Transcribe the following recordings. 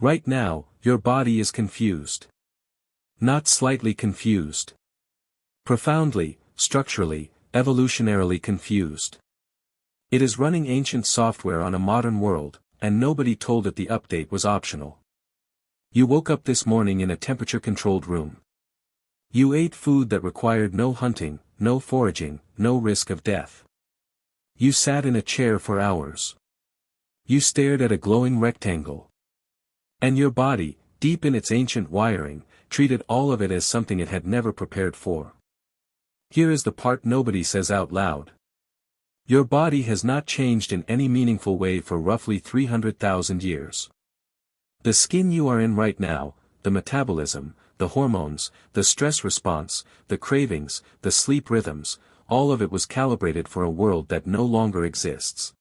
Right now, your body is confused. Not slightly confused. Profoundly, structurally, evolutionarily confused. It is running ancient software on a modern world, and nobody told it the update was optional. You woke up this morning in a temperature-controlled room. You ate food that required no hunting, no foraging, no risk of death. You sat in a chair for hours. You stared at a glowing rectangle. And your body, deep in its ancient wiring, treated all of it as something it had never prepared for. Here is the part nobody says out loud. Your body has not changed in any meaningful way for roughly 300,000 years. The skin you are in right now, the metabolism, the hormones, the stress response, the cravings, the sleep rhythms, all of it was calibrated for a world that no longer exists.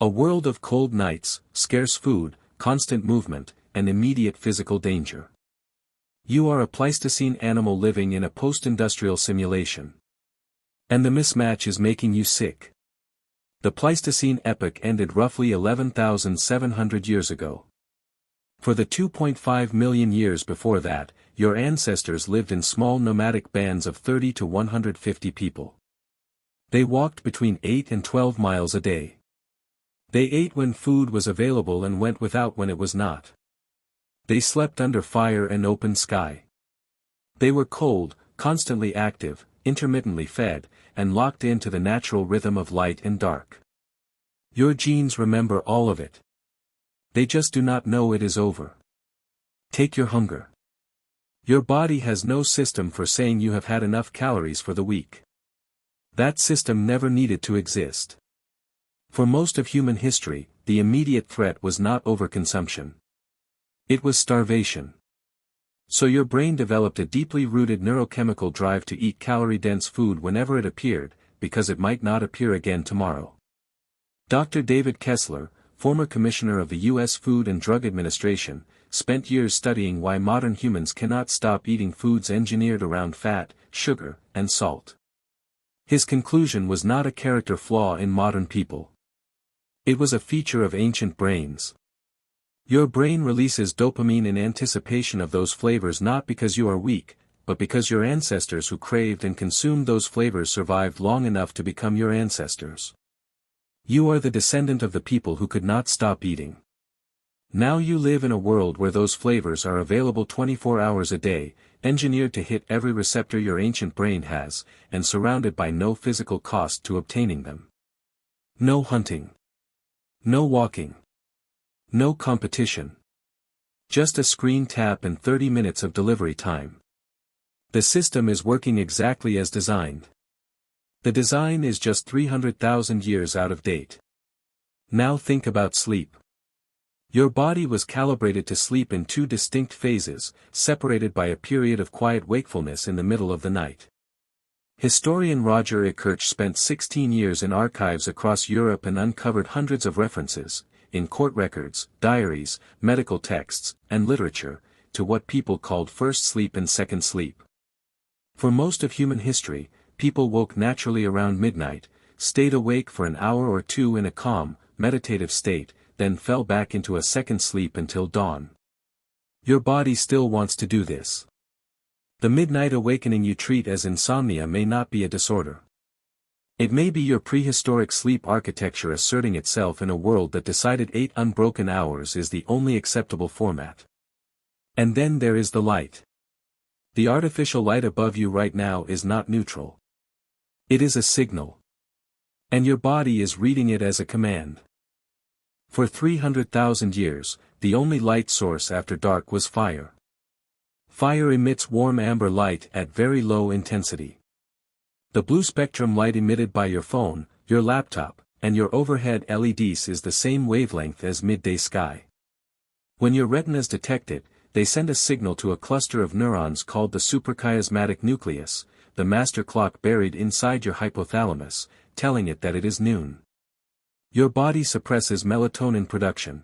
A world of cold nights, scarce food, constant movement, and immediate physical danger. You are a Pleistocene animal living in a post-industrial simulation. And the mismatch is making you sick. The Pleistocene epoch ended roughly 11,700 years ago. For the 2.5 million years before that, your ancestors lived in small nomadic bands of 30 to 150 people. They walked between 8 and 12 miles a day. They ate when food was available and went without when it was not. They slept under fire and open sky. They were cold, constantly active, intermittently fed, and locked into the natural rhythm of light and dark. Your genes remember all of it. They just do not know it is over. Take your hunger. Your body has no system for saying you have had enough calories for the week. That system never needed to exist. For most of human history, the immediate threat was not overconsumption. It was starvation. So your brain developed a deeply rooted neurochemical drive to eat calorie-dense food whenever it appeared, because it might not appear again tomorrow. Dr. David Kessler, former commissioner of the U.S. Food and Drug Administration, spent years studying why modern humans cannot stop eating foods engineered around fat, sugar, and salt. His conclusion was not a character flaw in modern people. It was a feature of ancient brains. Your brain releases dopamine in anticipation of those flavors not because you are weak, but because your ancestors who craved and consumed those flavors survived long enough to become your ancestors. You are the descendant of the people who could not stop eating. Now you live in a world where those flavors are available 24 hours a day, engineered to hit every receptor your ancient brain has, and surrounded by no physical cost to obtaining them. No hunting. No walking. No competition. Just a screen tap and 30 minutes of delivery time. The system is working exactly as designed. The design is just 300,000 years out of date. Now think about sleep. Your body was calibrated to sleep in two distinct phases, separated by a period of quiet wakefulness in the middle of the night. Historian Roger Ikirch spent 16 years in archives across Europe and uncovered hundreds of references, in court records, diaries, medical texts, and literature, to what people called first sleep and second sleep. For most of human history, people woke naturally around midnight, stayed awake for an hour or two in a calm, meditative state, then fell back into a second sleep until dawn. Your body still wants to do this. The midnight awakening you treat as insomnia may not be a disorder. It may be your prehistoric sleep architecture asserting itself in a world that decided 8 unbroken hours is the only acceptable format. And then there is the light. The artificial light above you right now is not neutral. It is a signal. And your body is reading it as a command. For 300,000 years, the only light source after dark was fire. Fire emits warm amber light at very low intensity. The blue spectrum light emitted by your phone, your laptop, and your overhead LEDs is the same wavelength as midday sky. When your retinas detect it, they send a signal to a cluster of neurons called the suprachiasmatic nucleus, the master clock buried inside your hypothalamus, telling it that it is noon. Your body suppresses melatonin production.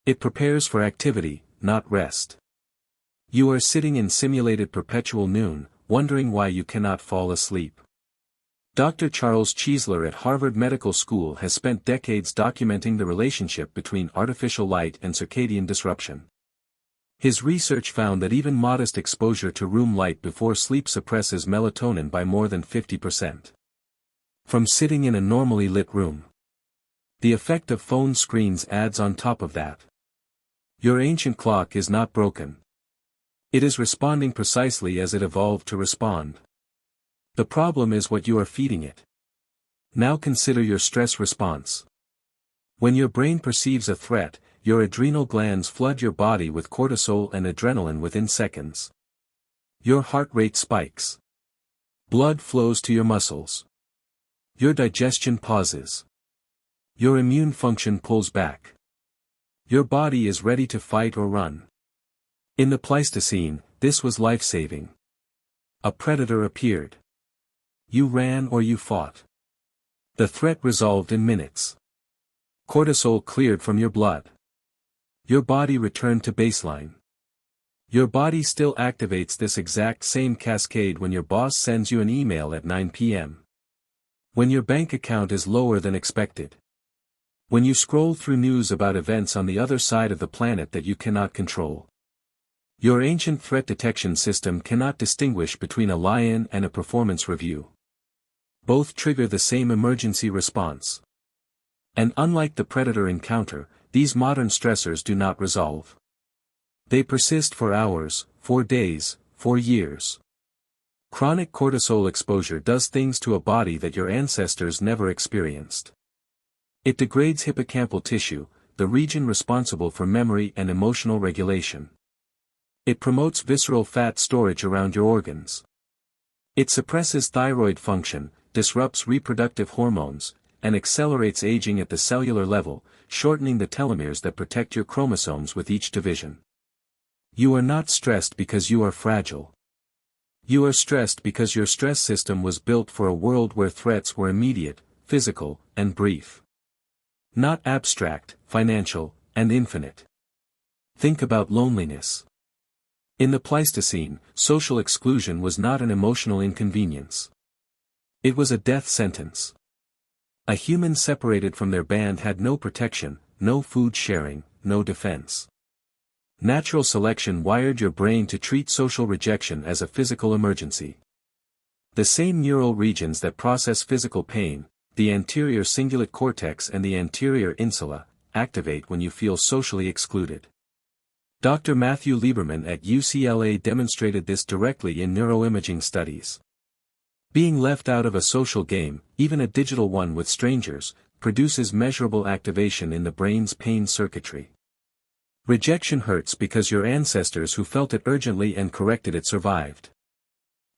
It prepares for activity, not rest. You are sitting in simulated perpetual noon, wondering why you cannot fall asleep. Dr. Charles Cheesler at Harvard Medical School has spent decades documenting the relationship between artificial light and circadian disruption. His research found that even modest exposure to room light before sleep suppresses melatonin by more than 50%. From sitting in a normally lit room. The effect of phone screens adds on top of that. Your ancient clock is not broken. It is responding precisely as it evolved to respond. The problem is what you are feeding it. Now consider your stress response. When your brain perceives a threat, your adrenal glands flood your body with cortisol and adrenaline within seconds. Your heart rate spikes. Blood flows to your muscles. Your digestion pauses. Your immune function pulls back. Your body is ready to fight or run. In the Pleistocene, this was life-saving. A predator appeared. You ran or you fought. The threat resolved in minutes. Cortisol cleared from your blood. Your body returned to baseline. Your body still activates this exact same cascade when your boss sends you an email at 9 p.m. When your bank account is lower than expected. When you scroll through news about events on the other side of the planet that you cannot control. Your ancient threat detection system cannot distinguish between a lie-in and a performance review. Both trigger the same emergency response. And unlike the predator encounter, these modern stressors do not resolve. They persist for hours, for days, for years. Chronic cortisol exposure does things to a body that your ancestors never experienced. It degrades hippocampal tissue, the region responsible for memory and emotional regulation. It promotes visceral fat storage around your organs. It suppresses thyroid function, disrupts reproductive hormones, and accelerates aging at the cellular level, shortening the telomeres that protect your chromosomes with each division. You are not stressed because you are fragile. You are stressed because your stress system was built for a world where threats were immediate, physical, and brief. Not abstract, financial, and infinite. Think about loneliness. In the Pleistocene, social exclusion was not an emotional inconvenience. It was a death sentence. A human separated from their band had no protection, no food sharing, no defense. Natural selection wired your brain to treat social rejection as a physical emergency. The same neural regions that process physical pain, the anterior cingulate cortex and the anterior insula, activate when you feel socially excluded. Dr. Matthew Lieberman at UCLA demonstrated this directly in neuroimaging studies. Being left out of a social game, even a digital one with strangers, produces measurable activation in the brain's pain circuitry. Rejection hurts because your ancestors who felt it urgently and corrected it survived.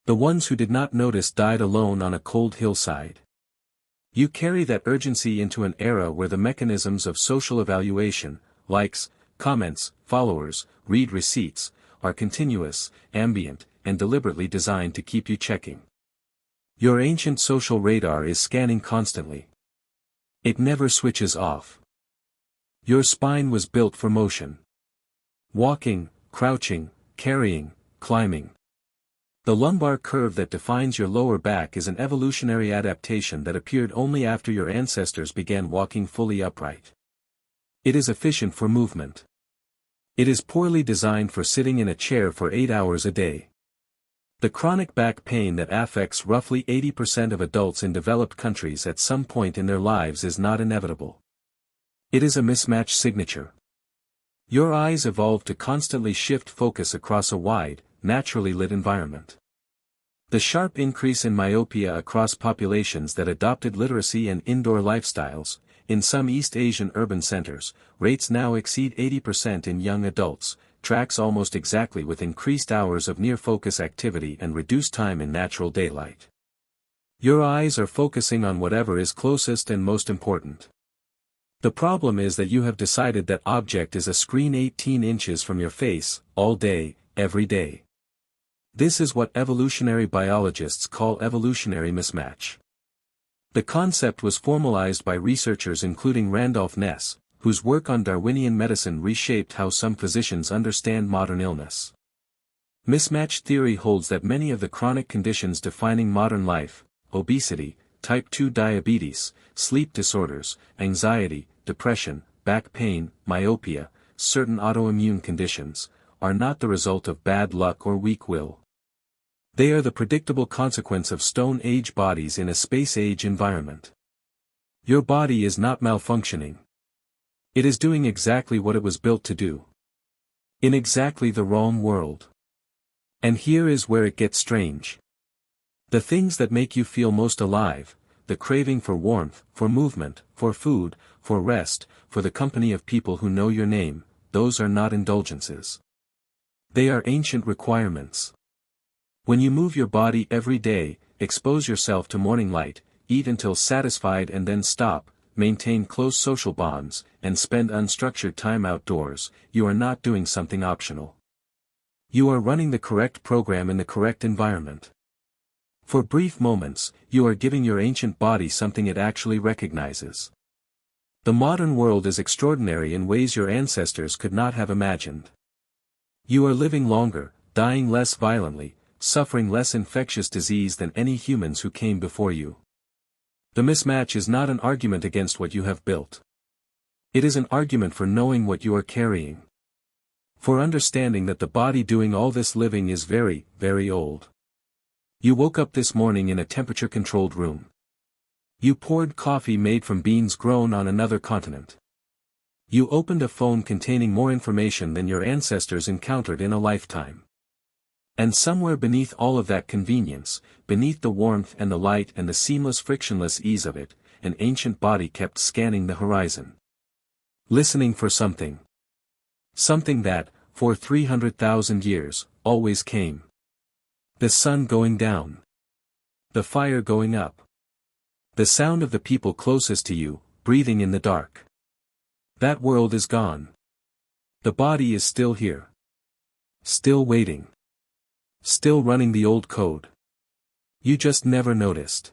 The ones who did not notice died alone on a cold hillside. You carry that urgency into an era where the mechanisms of social evaluation, likes, comments, followers, read receipts, are continuous, ambient, and deliberately designed to keep you checking. Your ancient social radar is scanning constantly. It never switches off. Your spine was built for motion. Walking, crouching, carrying, climbing. The lumbar curve that defines your lower back is an evolutionary adaptation that appeared only after your ancestors began walking fully upright. It is efficient for movement. It is poorly designed for sitting in a chair for 8 hours a day. The chronic back pain that affects roughly 80% of adults in developed countries at some point in their lives is not inevitable. It is a mismatch signature. Your eyes evolved to constantly shift focus across a wide, naturally lit environment. The sharp increase in myopia across populations that adopted literacy and indoor lifestyles, in some East Asian urban centers, rates now exceed 80% in young adults, tracks almost exactly with increased hours of near-focus activity and reduced time in natural daylight. Your eyes are focusing on whatever is closest and most important. The problem is that you have decided that object is a screen 18 inches from your face, all day, every day. This is what evolutionary biologists call evolutionary mismatch. The concept was formalized by researchers including Randolph Ness, whose work on Darwinian medicine reshaped how some physicians understand modern illness. Mismatch theory holds that many of the chronic conditions defining modern life, obesity, type 2 diabetes, sleep disorders, anxiety, depression, back pain, myopia, certain autoimmune conditions, are not the result of bad luck or weak will. They are the predictable consequence of Stone Age bodies in a space-age environment. Your body is not malfunctioning. It is doing exactly what it was built to do. In exactly the wrong world. And here is where it gets strange. The things that make you feel most alive, the craving for warmth, for movement, for food, for rest, for the company of people who know your name, those are not indulgences. They are ancient requirements. When you move your body every day, expose yourself to morning light, eat until satisfied and then stop, maintain close social bonds, and spend unstructured time outdoors, you are not doing something optional. You are running the correct program in the correct environment. For brief moments, you are giving your ancient body something it actually recognizes. The modern world is extraordinary in ways your ancestors could not have imagined. You are living longer, dying less violently, suffering less infectious disease than any humans who came before you. The mismatch is not an argument against what you have built. It is an argument for knowing what you are carrying. For understanding that the body doing all this living is very, very old. You woke up this morning in a temperature-controlled room. You poured coffee made from beans grown on another continent. You opened a phone containing more information than your ancestors encountered in a lifetime. And somewhere beneath all of that convenience, beneath the warmth and the light and the seamless frictionless ease of it, an ancient body kept scanning the horizon. Listening for something. Something that, for 300,000 years, always came. The sun going down. The fire going up. The sound of the people closest to you, breathing in the dark. That world is gone. The body is still here. Still waiting. Still running the old code. You just never noticed.